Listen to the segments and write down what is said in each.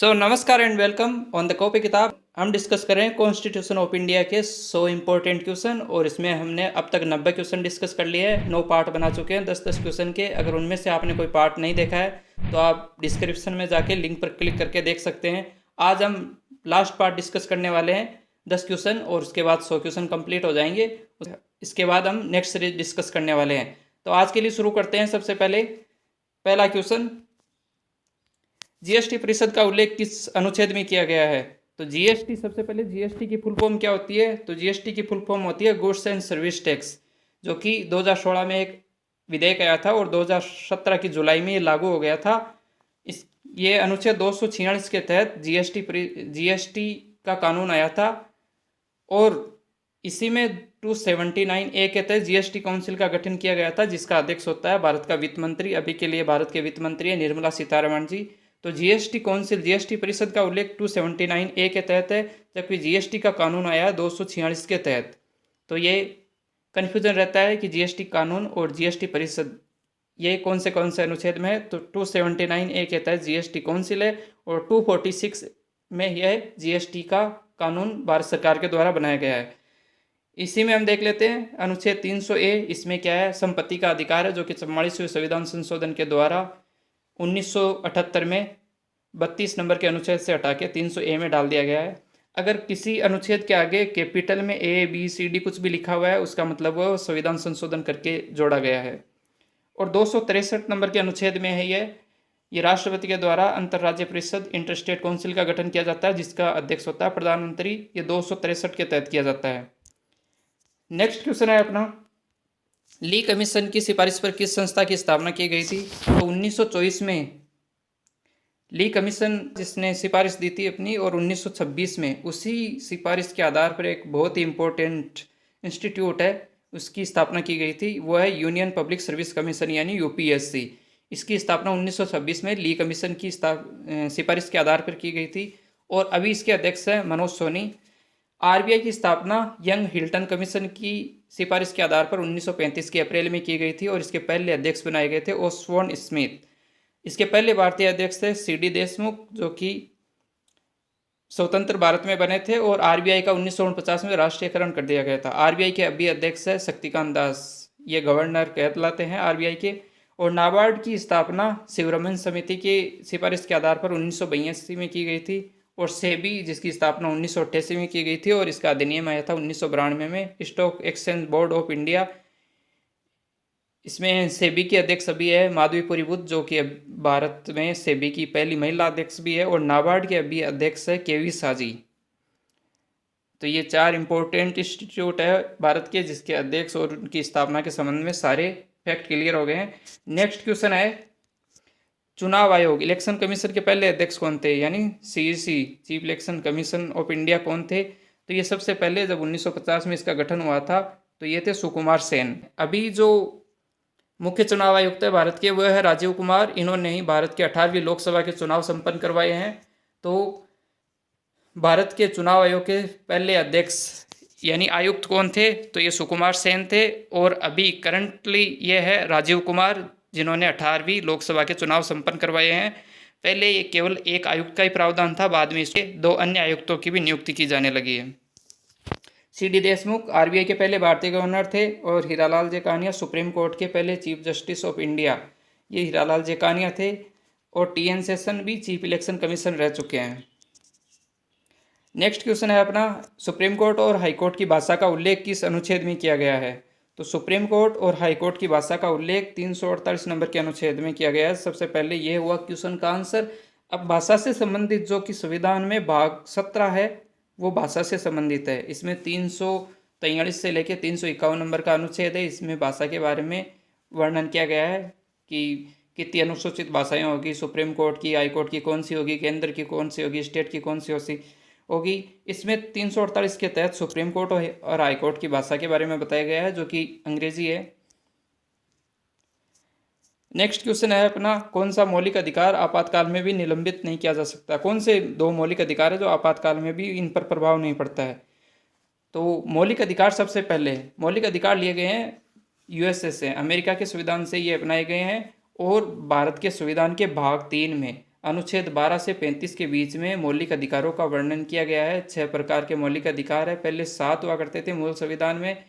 नमस्कार and welcome on the copy किताब। हम डिस्कस कर रहे हैं कॉन्स्टिट्यूशन ऑफ इंडिया के 100 इम्पोर्टेंट क्वेश्चन और इसमें हमने अब तक 90 क्वेश्चन डिस्कस कर लिए हैं। 9 पार्ट बना चुके हैं 10-10 क्वेश्चन के। अगर उनमें से आपने कोई पार्ट नहीं देखा है तो आप डिस्क्रिप्शन में जाके लिंक पर क्लिक करके देख सकते हैं। आज हम लास्ट पार्ट डिस्कस करने वाले हैं 10 क्वेश्चन और उसके बाद 100 क्वेश्चन कंप्लीट हो जाएंगे। इसके बाद हम नेक्स्ट सीरीज डिस्कस करने वाले हैं। तो आज के लिए शुरू करते हैं। सबसे पहले पहला क्वेश्चन, जीएसटी परिषद का उल्लेख किस अनुच्छेद में किया गया है? तो जीएसटी, सबसे पहले जीएसटी की फुल फॉर्म क्या होती है? तो जीएसटी की फुल फॉर्म होती है गुड्स एंड सर्विस टैक्स, जो कि 2016 में एक विधेयक आया था और 2017 की जुलाई में ये लागू हो गया था। ये अनुच्छेद 246 के तहत जीएसटी का कानून आया था और इसी में 279A के तहत जीएसटी काउंसिल का गठन किया गया था, जिसका अध्यक्ष होता है भारत का वित्त मंत्री। अभी के लिए भारत के वित्त मंत्री है निर्मला सीतारमण जी। तो जीएसटी काउंसिल, जीएसटी परिषद का उल्लेख 279A के तहत है, जबकि जीएसटी का कानून आया 246 के तहत। तो ये कन्फ्यूजन रहता है कि जीएसटी कानून और जीएसटी परिषद ये कौन से अनुच्छेद में है। तो 279A के तहत जीएसटी काउंसिल है और 246 में यह जीएसटी का कानून भारत सरकार के द्वारा बनाया गया है। इसी में हम देख लेते हैं अनुच्छेद 300A। इसमें क्या है? संपत्ति का अधिकार है, जो कि 44वें संविधान संशोधन के द्वारा 1978 में 32 नंबर के अनुच्छेद से हटा के 300A में डाल दिया गया है। अगर किसी अनुच्छेद के आगे कैपिटल में ABCD कुछ भी लिखा हुआ है, उसका मतलब वो संविधान संशोधन करके जोड़ा गया है। और 263 नंबर के अनुच्छेद में है ये राष्ट्रपति के द्वारा अंतर्राज्यीय परिषद इंटर स्टेट काउंसिल का गठन किया जाता है, जिसका अध्यक्ष होता है प्रधानमंत्री। ये 263 के तहत किया जाता है। नेक्स्ट क्वेश्चन है अपना, ली कमीशन की सिफारिश पर किस संस्था की स्थापना की गई थी? तो 1924 में ली कमीशन जिसने सिफारिश दी थी अपनी, और 1926 में उसी सिफारिश के आधार पर एक बहुत ही इम्पोर्टेंट इंस्टीट्यूट है उसकी स्थापना की गई थी। वो है यूनियन पब्लिक सर्विस कमीशन यानी यूपीएससी। इसकी स्थापना 1926 में ली कमीशन की सिफारिश के आधार पर की गई थी और अभी इसके अध्यक्ष हैं मनोज सोनी। आरबीआई की स्थापना यंग हिल्टन कमीशन की सिफारिश के आधार पर 1935 के अप्रैल में की गई थी और इसके पहले अध्यक्ष बनाए गए थे ओस्बोर्न स्मिथ। इसके पहले भारतीय अध्यक्ष थे सीडी देशमुख, जो कि स्वतंत्र भारत में बने थे, और आरबीआई का 1949 में राष्ट्रीयकरण कर दिया गया था। आरबीआई के अभी अध्यक्ष है शक्तिकांत दास, ये गवर्नर कहलाते हैं आरबीआई के। और नाबार्ड की स्थापना शिवरमन समिति की सिफारिश के आधार पर 1982 में की गई थी। और सेबी, जिसकी स्थापना 1988 में की गई थी और इसका अधिनियम आया था 1992 में, stock exchange board of India. इसमें सेबी की अध्यक्ष अभी है माधवीपुरी बुद्ध, जो कि भारत में सेबी की पहली महिला अध्यक्ष भी है। और नाबार्ड के अभी अध्यक्ष है केवी साजी। तो ये 4 इंपॉर्टेंट इंस्टीट्यूट है भारत के, जिसके अध्यक्ष और उनकी स्थापना के संबंध में सारे फैक्ट क्लियर हो गए हैं। नेक्स्ट क्वेश्चन है, चुनाव आयोग इलेक्शन कमीशन के पहले अध्यक्ष कौन थे? यानी CEC, chief election commission of India कौन थे? तो ये सबसे पहले जब 1950 में इसका गठन हुआ था तो ये थे सुकुमार सेन। अभी जो मुख्य चुनाव आयुक्त है भारत के, वो है राजीव कुमार। इन्होंने ही भारत के 18वीं लोकसभा के चुनाव संपन्न करवाए हैं। तो भारत के चुनाव आयोग के पहले अध्यक्ष यानी आयुक्त कौन थे? तो ये सुकुमार सेन थे। और अभी करंटली ये है राजीव कुमार, जिन्होंने 18वीं लोकसभा के चुनाव संपन्न करवाए हैं। पहले ये केवल एक आयुक्त का ही प्रावधान था, बाद में इसके 2 अन्य आयुक्तों की भी नियुक्ति की जाने लगी है। सीडी देशमुख आरबीआई के पहले भारतीय गवर्नर थे। और हीरालाल जेकानिया सुप्रीम कोर्ट के पहले चीफ जस्टिस ऑफ इंडिया, ये हीरालाल जेकानिया थे। और टीएन सेशन भी चीफ इलेक्शन कमीशन रह चुके हैं। नेक्स्ट क्वेश्चन है अपना, सुप्रीम कोर्ट और हाई कोर्ट की भाषा का उल्लेख किस अनुच्छेद में किया गया है? तो सुप्रीम कोर्ट और हाई कोर्ट की भाषा का उल्लेख 348 नंबर के अनुच्छेद में किया गया है। सबसे पहले ये हुआ क्वेश्चन का आंसर। अब भाषा से संबंधित जो कि संविधान में भाग 17 है वो भाषा से संबंधित है। इसमें 343 से लेकर 351 नंबर का अनुच्छेद है। इसमें भाषा के बारे में वर्णन किया गया है कि कितनी अनुसूचित भाषाएं होगी, सुप्रीम कोर्ट की, हाई कोर्ट की कौन सी होगी, केंद्र की कौन सी होगी, स्टेट की कौन सी होगी। इसमें 348 के तहत सुप्रीम कोर्ट और हाई कोर्ट की भाषा के बारे में बताया गया है, जो कि अंग्रेजी है। नेक्स्ट क्वेश्चन है अपना, कौन सा मौलिक अधिकार आपातकाल में भी निलंबित नहीं किया जा सकता? कौन से 2 मौलिक अधिकार है जो आपातकाल में भी इन पर प्रभाव नहीं पड़ता है? तो मौलिक अधिकार सबसे पहले मौलिक अधिकार लिए गए हैं यूएसए से, अमेरिका के संविधान से ये अपनाए गए हैं। और भारत के संविधान के भाग 3 में अनुच्छेद 12 से 35 के बीच में मौलिक अधिकारों का वर्णन किया गया है। 6 प्रकार के मौलिक अधिकार है। पहले 7 हुआ करते थे मूल संविधान में।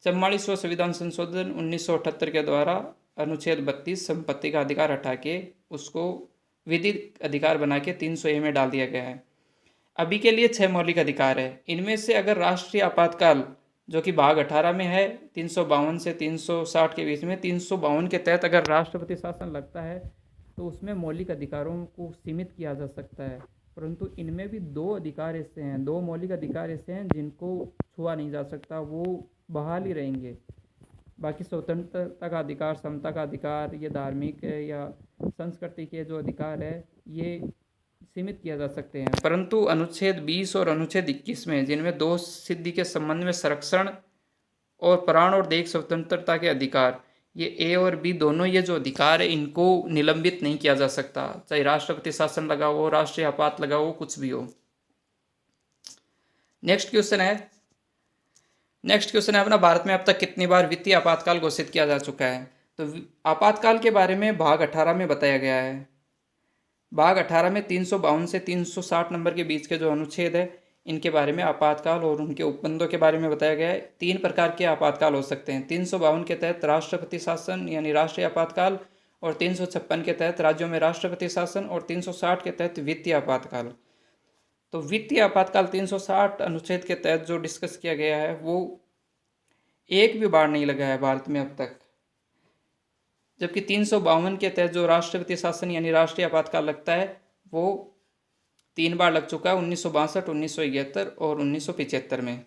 44वां संविधान संशोधन 1978 के द्वारा अनुच्छेद 32 संपत्ति का अधिकार हटा के उसको विधिक अधिकार बना के 300A में डाल दिया गया है। अभी के लिए 6 मौलिक अधिकार है। इनमें से अगर राष्ट्रीय आपातकाल जो कि भाग 18 में है 352 से 360 के बीच में, 352 के तहत अगर राष्ट्रपति शासन लगता है तो उसमें मौलिक अधिकारों को सीमित किया जा सकता है। परंतु इनमें भी 2 अधिकार ऐसे हैं, 2 मौलिक अधिकार ऐसे हैं जिनको छुआ नहीं जा सकता, वो बहाल ही रहेंगे। बाकी स्वतंत्रता का अधिकार, समता का अधिकार, ये धार्मिक या संस्कृति के जो अधिकार है ये सीमित किया जा सकते हैं। परंतु अनुच्छेद 20 और अनुच्छेद 21 में, जिनमें 2 सिद्धि के संबंध में संरक्षण और प्राण और दैहिक स्वतंत्रता के अधिकार, ये ए और बी दोनों ये जो अधिकार है इनको निलंबित नहीं किया जा सकता, चाहे राष्ट्रपति शासन लगा हो, राष्ट्रीय आपात लगा हो, कुछ भी हो। नेक्स्ट क्वेश्चन है अपना, भारत में अब तक कितनी बार वित्तीय आपातकाल घोषित किया जा चुका है? तो आपातकाल के बारे में भाग 18 में बताया गया है। भाग 18 में 352 से 360 नंबर के बीच के जो अनुच्छेद है इनके बारे में आपातकाल और उनके उपबंधों के बारे में बताया गया है। 3 प्रकार के आपातकाल हो सकते हैं। 352 के तहत राष्ट्रपति शासन यानी राष्ट्रीय आपातकाल, और 356 के तहत राज्यों में राष्ट्रपति शासन, और 360 के तहत वित्तीय आपातकाल। तो वित्तीय आपातकाल 360 अनुच्छेद के तहत जो डिस्कस किया गया है वो एक भी बार नहीं लगा है भारत में अब तक, जबकि 352 के तहत जो राष्ट्रपति शासन यानी राष्ट्रीय आपातकाल लगता है वो 3 बार लग चुका है, 1962, 1971 और 1975 में।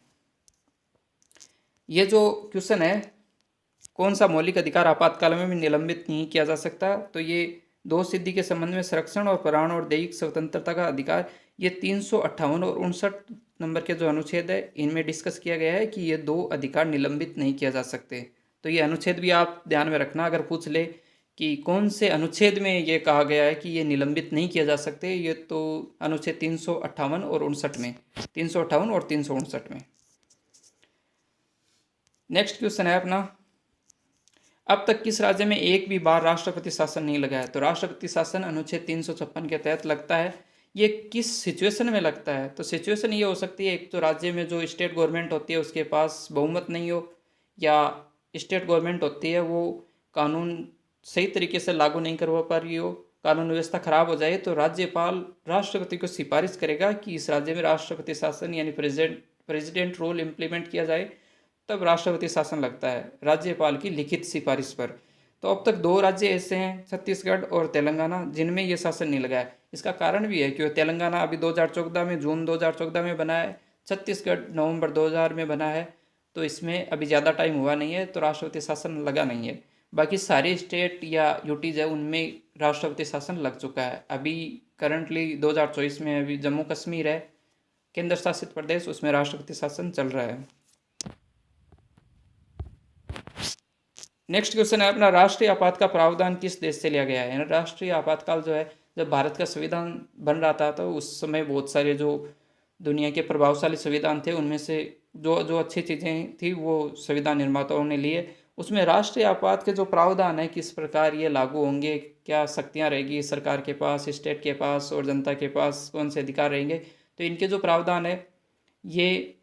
ये जो क्वेश्चन है, कौन सा मौलिक अधिकार आपातकाल में भी निलंबित नहीं किया जा सकता, तो ये 2 सिद्धि के संबंध में संरक्षण और प्राण और दैहिक स्वतंत्रता का अधिकार, ये 358 और 59 नंबर के जो अनुच्छेद है इनमें डिस्कस किया गया है कि ये 2 अधिकार निलंबित नहीं किया जा सकते। तो ये अनुच्छेद भी आप ध्यान में रखना, अगर पूछ ले कि कौन से अनुच्छेद में ये कहा गया है कि ये निलंबित नहीं किया जा सकते, ये तो अनुच्छेद 358 और 59 में, 358 और 359 में। नेक्स्ट क्वेश्चन है अपना, अब तक किस राज्य में एक भी बार राष्ट्रपति शासन नहीं लगा है? तो राष्ट्रपति शासन अनुच्छेद 356 के तहत लगता है। ये किस सिचुएशन में लगता है? तो सिचुएशन ये हो सकती है, एक तो राज्य में जो स्टेट गवर्नमेंट होती है उसके पास बहुमत नहीं हो, या स्टेट गवर्नमेंट होती है वो कानून सही तरीके से लागू नहीं करवा पा रही हो, कानून व्यवस्था खराब हो जाए, तो राज्यपाल राष्ट्रपति को सिफारिश करेगा कि इस राज्य में राष्ट्रपति शासन यानी प्रेसिडेंट रूल इम्प्लीमेंट किया जाए, तब राष्ट्रपति शासन लगता है राज्यपाल की लिखित सिफारिश पर। तो अब तक 2 राज्य ऐसे हैं, छत्तीसगढ़ और तेलंगाना, जिनमें ये शासन नहीं लगा है। इसका कारण भी है कि तेलंगाना अभी 2014 में, जून 2014 में बना है, छत्तीसगढ़ नवंबर 2000 में बना है, तो इसमें अभी ज़्यादा टाइम हुआ नहीं है, तो राष्ट्रपति शासन लगा नहीं है। बाकी सारे स्टेट या यूटीज है उनमें राष्ट्रपति शासन लग चुका है। अभी करंटली 2024 में अभी जम्मू कश्मीर है केंद्र शासित प्रदेश, उसमें राष्ट्रपति शासन चल रहा है। नेक्स्ट क्वेश्चन है अपना, राष्ट्रीय आपात का प्रावधान किस देश से लिया गया है? राष्ट्रीय आपातकाल जो है, जब भारत का संविधान बन रहा था तो उस समय बहुत सारे जो दुनिया के प्रभावशाली संविधान थे उनमें से जो अच्छी चीज़ें थी वो संविधान निर्माताओं ने लिए। उसमें राष्ट्रीय आपात के जो प्रावधान है किस प्रकार ये लागू होंगे, क्या शक्तियाँ रहेगी सरकार के पास, स्टेट के पास और जनता के पास कौन से अधिकार रहेंगे, तो इनके जो प्रावधान है ये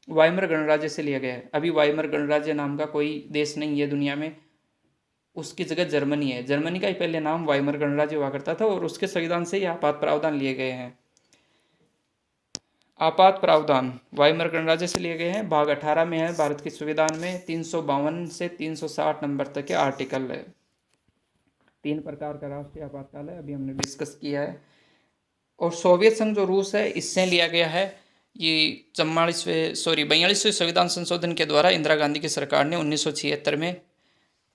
वाइमर गणराज्य से लिया गया है। अभी वाइमर गणराज्य नाम का कोई देश नहीं है दुनिया में, उसकी जगह जर्मनी है। जर्मनी का ही पहले नाम वाइमर गणराज्य हुआ करता था और उसके संविधान से ये आपात प्रावधान लिए गए हैं। आपात प्रावधान वाइमर गणराज्य से लिए गए हैं, भाग 18 में है भारत के संविधान में। 352 से 360 नंबर तक के आर्टिकल है। 3 प्रकार का राष्ट्रीय आपातकाल है, अभी हमने डिस्कस किया है। और सोवियत संघ जो रूस है इससे लिया गया है। ये 42वें संविधान संशोधन के द्वारा इंदिरा गांधी की सरकार ने 1976 में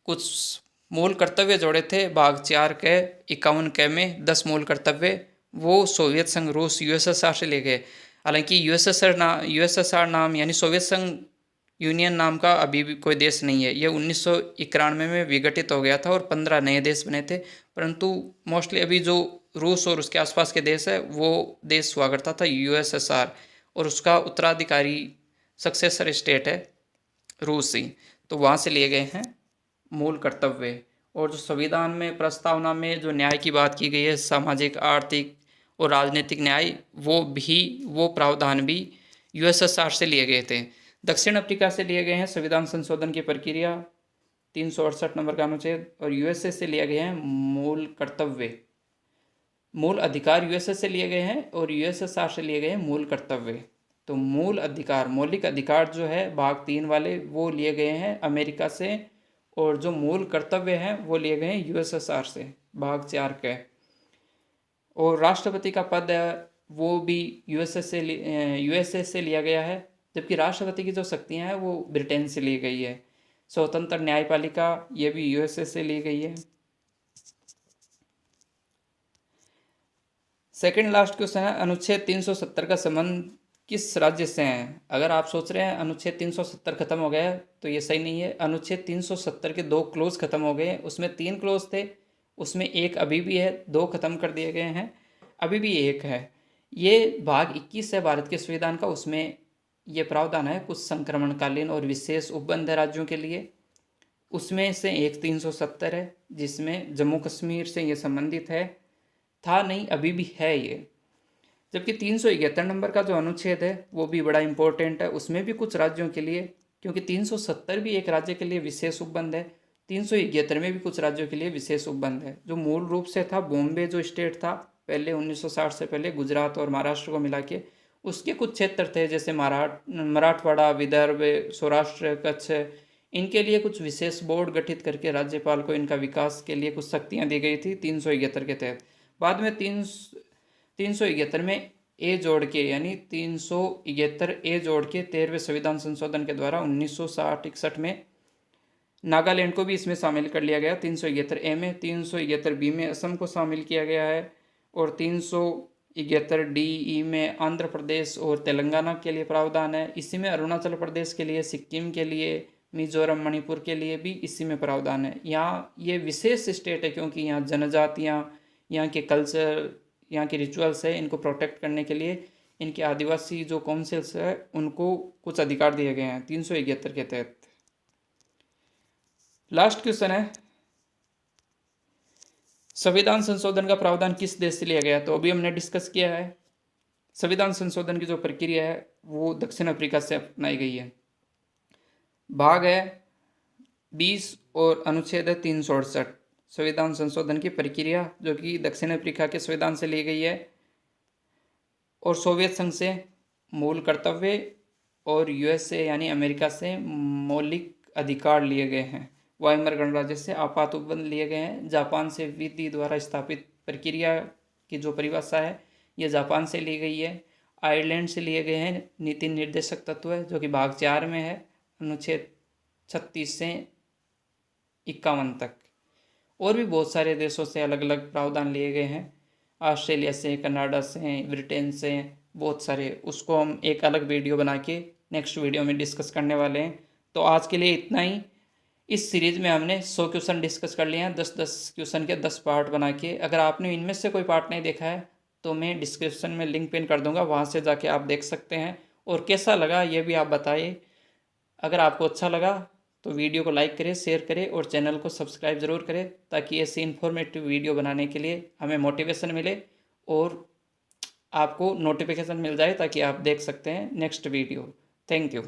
कुछ मूल कर्तव्य जोड़े थे। भाग 4 के 51 के में 10 मूल कर्तव्य वो सोवियत संघ रूस यूएसएसआर से ले गए। हालांकि यूएसएसआर नाम यानी सोवियत संघ यूनियन नाम का अभी भी कोई देश नहीं है। ये 1991 में विघटित हो गया था और 15 नए देश बने थे, परंतु मोस्टली अभी जो रूस और उसके आसपास के देश है वो देश हुआ करता था यूएसएसआर, और उसका उत्तराधिकारी सक्सेसर स्टेट है रूस ही। तो वहाँ से लिए गए हैं मूल कर्तव्य। और जो संविधान में प्रस्तावना में जो न्याय की बात की गई है, सामाजिक, आर्थिक और राजनीतिक न्याय, वो प्रावधान भी यूएसएसआर से लिए गए थे। दक्षिण अफ्रीका से लिए गए हैं संविधान संशोधन की प्रक्रिया 368 नंबर का अनुच्छेद, और यूएसए से लिए गए हैं मूल अधिकार यूएसए से लिए गए हैं, और यूएसएसआर से लिए गए हैं मूल कर्तव्य। तो मूल अधिकार, मौलिक अधिकार जो है भाग 3 वाले, वो लिए गए हैं अमेरिका से, और जो मूल कर्तव्य हैं वो लिए गए हैं यूएसएसआर से भाग 4 के। और राष्ट्रपति का पद है वो भी यूएसए से लिया गया है, जबकि राष्ट्रपति की जो शक्तियां हैं वो ब्रिटेन से ली गई है। स्वतंत्र न्यायपालिका ये भी यूएसए से ली गई है। सेकंड लास्ट क्वेश्चन है, अनुच्छेद 370 का संबंध किस राज्य से है? अगर आप सोच रहे हैं अनुच्छेद 370 खत्म हो गया है तो ये सही नहीं है। अनुच्छेद 370 के 2 क्लोज खत्म हो गए, उसमें 3 क्लोज थे, उसमें एक अभी भी है, 2 खत्म कर दिए गए हैं, अभी भी एक है। ये भाग 21 है भारत के संविधान का, उसमें ये प्रावधान है कुछ संक्रमणकालीन और विशेष उपबंध है राज्यों के लिए। उसमें से एक 370 है जिसमें जम्मू कश्मीर से ये संबंधित है, था नहीं, अभी भी है ये। जबकि 371 नंबर का जो अनुच्छेद है वो भी बड़ा इंपॉर्टेंट है, उसमें भी कुछ राज्यों के लिए, क्योंकि 370 भी एक राज्य के लिए विशेष उपबंध है, 371 में भी कुछ राज्यों के लिए विशेष उपबंध है। जो मूल रूप से था बॉम्बे जो स्टेट था पहले 1960 से पहले, गुजरात और महाराष्ट्र को मिला के, उसके कुछ क्षेत्र थे जैसे मराठवाड़ा, विदर्भ, सौराष्ट्र, कच्छ, इनके लिए कुछ विशेष बोर्ड गठित करके राज्यपाल को इनका विकास के लिए कुछ शक्तियाँ दी गई थी 371 के तहत। बाद में 371 में ए जोड़ के, यानी 371 ए जोड़ के 13वें संविधान संशोधन के द्वारा 1960-61 में नागालैंड को भी इसमें शामिल कर लिया गया 371 ए में। 371 बी में असम को शामिल किया गया है, और 371 डी ई में आंध्र प्रदेश और तेलंगाना के लिए प्रावधान है। इसी में अरुणाचल प्रदेश के लिए, सिक्किम के लिए, मिजोरम, मणिपुर के लिए भी इसी में प्रावधान है। यहाँ ये विशेष स्टेट है क्योंकि यहाँ जनजातियाँ, यहाँ के कल्चर, यहाँ के रिचुअल्स है, इनको प्रोटेक्ट करने के लिए इनके आदिवासी जो काउंसिल्स है उनको कुछ अधिकार दिए गए हैं 371 के तहत। लास्ट क्वेश्चन है, संविधान संशोधन का प्रावधान किस देश से लिया गया? तो अभी हमने डिस्कस किया है, संविधान संशोधन की जो प्रक्रिया है वो दक्षिण अफ्रीका से अपनाई गई है। भाग है 20 और अनुच्छेद है 368, संविधान संशोधन की प्रक्रिया जो कि दक्षिण अफ्रीका के संविधान से ली गई है, और सोवियत संघ से मूल कर्तव्य, और यूएसए यानी अमेरिका से मौलिक अधिकार लिए गए हैं। वाइमर गणराज्य से आपात उपबंध लिए गए हैं। जापान से विधि द्वारा स्थापित प्रक्रिया की जो परिभाषा है ये जापान से ली गई है। आयरलैंड से लिए गए हैं नीति निर्देशक तत्व है जो कि भाग 4 में है, अनुच्छेद 36 से 51 तक। और भी बहुत सारे देशों से अलग अलग प्रावधान लिए गए हैं, ऑस्ट्रेलिया से, कनाडा से, ब्रिटेन से, बहुत सारे। उसको हम एक अलग वीडियो बना के नेक्स्ट वीडियो में डिस्कस करने वाले हैं। तो आज के लिए इतना ही। इस सीरीज़ में हमने 100 क्वेश्चन डिस्कस कर लिए हैं, 10-10 क्वेश्चन के 10 पार्ट बना के। अगर आपने इनमें से कोई पार्ट नहीं देखा है तो मैं डिस्क्रिप्शन में लिंक पिन कर दूंगा, वहाँ से जाके आप देख सकते हैं। और कैसा लगा ये भी आप बताइए। अगर आपको अच्छा लगा तो वीडियो को लाइक करें, शेयर करें और चैनल को सब्सक्राइब ज़रूर करें, ताकि ऐसी इन्फॉर्मेटिव वीडियो बनाने के लिए हमें मोटिवेशन मिले और आपको नोटिफिकेशन मिल जाए ताकि आप देख सकते हैं नेक्स्ट वीडियो। Thank you.